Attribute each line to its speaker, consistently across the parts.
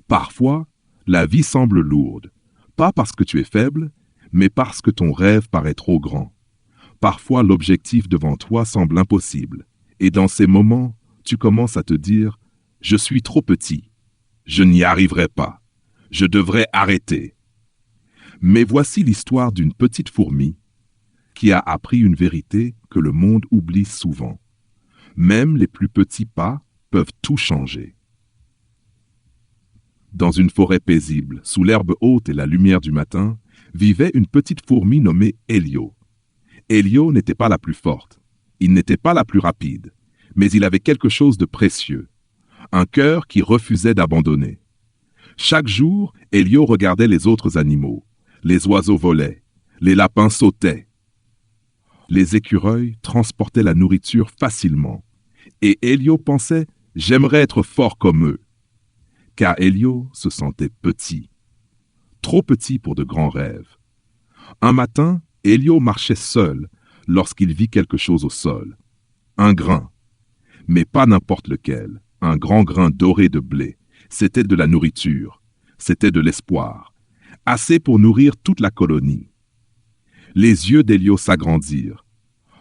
Speaker 1: Parfois, la vie semble lourde, pas parce que tu es faible, mais parce que ton rêve paraît trop grand. Parfois, l'objectif devant toi semble impossible, et dans ces moments, tu commences à te dire « Je suis trop petit, je n'y arriverai pas, je devrais arrêter ». Mais voici l'histoire d'une petite fourmi qui a appris une vérité que le monde oublie souvent. Même les plus petits pas peuvent tout changer. Dans une forêt paisible, sous l'herbe haute et la lumière du matin, vivait une petite fourmi nommée Elio. Elio n'était pas la plus forte, il n'était pas la plus rapide, mais il avait quelque chose de précieux, un cœur qui refusait d'abandonner. Chaque jour, Elio regardait les autres animaux. Les oiseaux volaient, les lapins sautaient. Les écureuils transportaient la nourriture facilement. Et Elio pensait « J'aimerais être fort comme eux ». Car Elio se sentait petit, trop petit pour de grands rêves. Un matin, Elio marchait seul lorsqu'il vit quelque chose au sol. Un grain, mais pas n'importe lequel, un grand grain doré de blé. C'était de la nourriture, c'était de l'espoir, assez pour nourrir toute la colonie. Les yeux d'Elio s'agrandirent.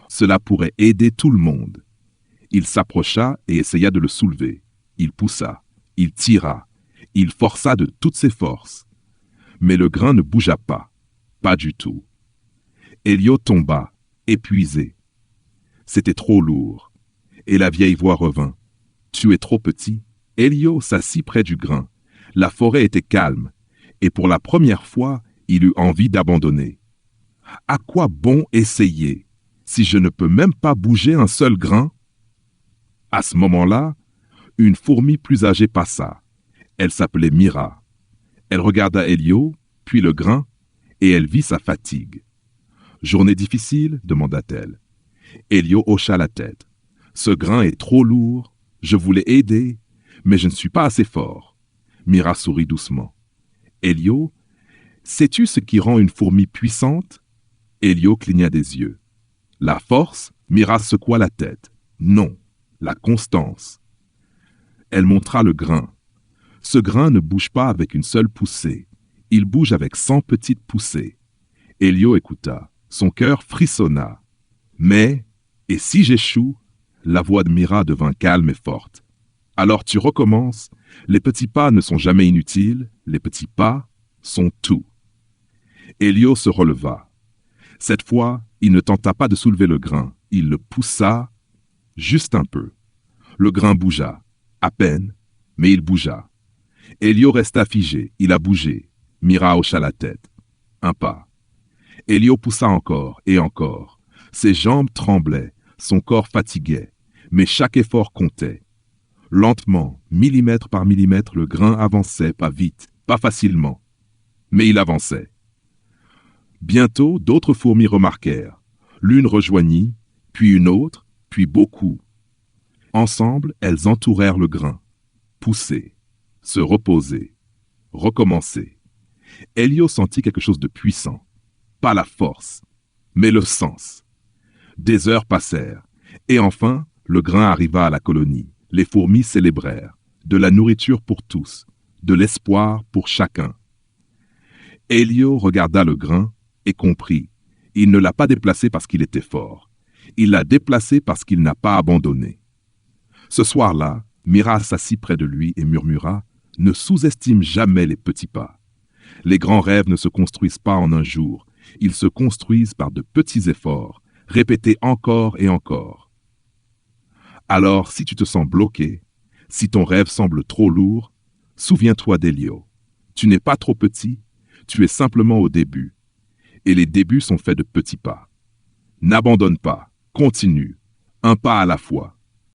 Speaker 1: Cela pourrait aider tout le monde. Il s'approcha et essaya de le soulever. Il poussa, il tira, il força de toutes ses forces. Mais le grain ne bougea pas, pas du tout. Elio tomba, épuisé. C'était trop lourd. Et la vieille voix revint. « Tu es trop petit ». Elio s'assit près du grain. La forêt était calme, et pour la première fois, il eut envie d'abandonner. À quoi bon essayer, si je ne peux même pas bouger un seul grain? À ce moment-là, une fourmi plus âgée passa. Elle s'appelait Mira. Elle regarda Elio, puis le grain, et elle vit sa fatigue. « Journée difficile ?» demanda-t-elle. Elio hocha la tête. « Ce grain est trop lourd, je voulais aider, mais je ne suis pas assez fort. » Mira sourit doucement. « Elio, sais-tu ce qui rend une fourmi puissante ?» Elio cligna des yeux. « La force ?» Mira secoua la tête. « Non, la constance. » Elle montra le grain. Ce grain ne bouge pas avec une seule poussée. Il bouge avec 100 petites poussées. Elio écouta. Son cœur frissonna. Mais, et si j'échoue? La voix de Mira devint calme et forte. Alors tu recommences. Les petits pas ne sont jamais inutiles. Les petits pas sont tout. Elio se releva. Cette fois, il ne tenta pas de soulever le grain. Il le poussa juste un peu. Le grain bougea, à peine, mais il bougea. Elio resta figé. Il a bougé. Mira hocha la tête. Un pas. Elio poussa encore et encore. Ses jambes tremblaient, son corps fatiguait, mais chaque effort comptait. Lentement, millimètre par millimètre, le grain avançait, pas vite, pas facilement, mais il avançait. Bientôt, d'autres fourmis remarquèrent. L'une rejoignit, puis une autre, puis beaucoup. Ensemble, elles entourèrent le grain. Pousser, se reposer, recommencer. Elio sentit quelque chose de puissant. Pas la force, mais le sens. Des heures passèrent, et enfin, le grain arriva à la colonie. Les fourmis célébrèrent. De la nourriture pour tous, de l'espoir pour chacun. Elio regarda le grain et comprit. Il ne l'a pas déplacé parce qu'il était fort. Il l'a déplacé parce qu'il n'a pas abandonné. Ce soir-là, Mira s'assit près de lui et murmura « Ne sous-estime jamais les petits pas. Les grands rêves ne se construisent pas en un jour. Ils se construisent par de petits efforts, répétés encore et encore. Alors, si tu te sens bloqué, si ton rêve semble trop lourd, souviens-toi d'Elio. Tu n'es pas trop petit, tu es simplement au début. Et les débuts sont faits de petits pas. N'abandonne pas, continue, un pas à la fois.